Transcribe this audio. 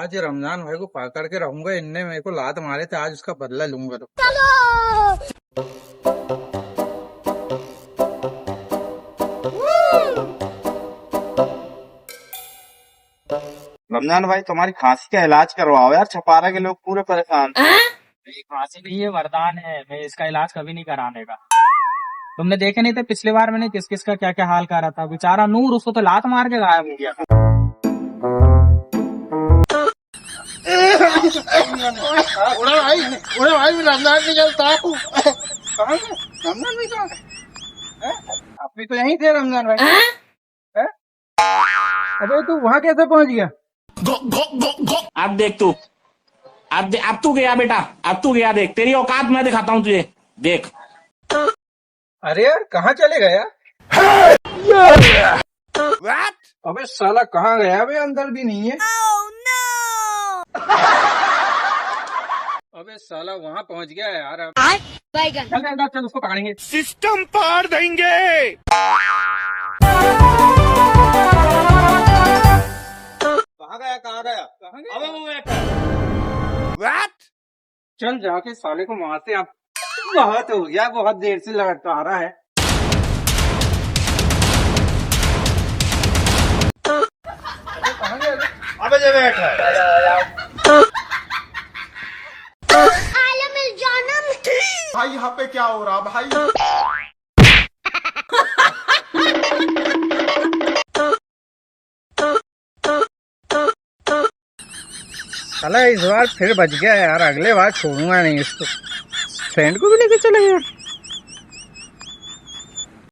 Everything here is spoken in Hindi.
आज रमजान भाई को पकड़ के रहूंगा। इनने मेरे को लात मारे थे, आज उसका बदला लूंगा। तो रमजान भाई तुम्हारी खांसी का इलाज करवाओ यार, छपारा के लोग पूरे परेशान। ये खांसी नहीं है, वरदान है। मैं इसका इलाज कभी नहीं कराने का। तुमने देखे नहीं थे पिछली बार मैंने किस किस का क्या क्या हाल करा था। बेचारा नूर, उसको तो लात मार के गायब हो गया। भाई रमजान निकलता रमजान भाई कहाँ है? आप भी तो यहीं थे रमजान भाई। अबे तू वहाँ कैसे पहुँच गया? अब देख तू, अब तू गया बेटा, अब तू गया। देख तेरी औकात मैं दिखाता हूँ तुझे, देख। अरे यार कहाँ चले गया? अबे साला कहाँ गया? अबे अंदर भी नहीं है। अबे साला वहाँ पहुँच गया है यार। चल चल उसको पकड़ेंगे। सिस्टम पार देंगे। कहाँ गया कहाँ गया कहाँ गया? चल जाके साले को मारते। आप बहुत हो गया, बहुत देर से लड़ता आ रहा है। अबे जो बैठ भाई यहाँ पे क्या हो रहा भाई? साला इस बार फिर बच गया यार, अगले बार छोड़ूंगा नहीं इसको। फ्रेंड को भी लेके चले गया।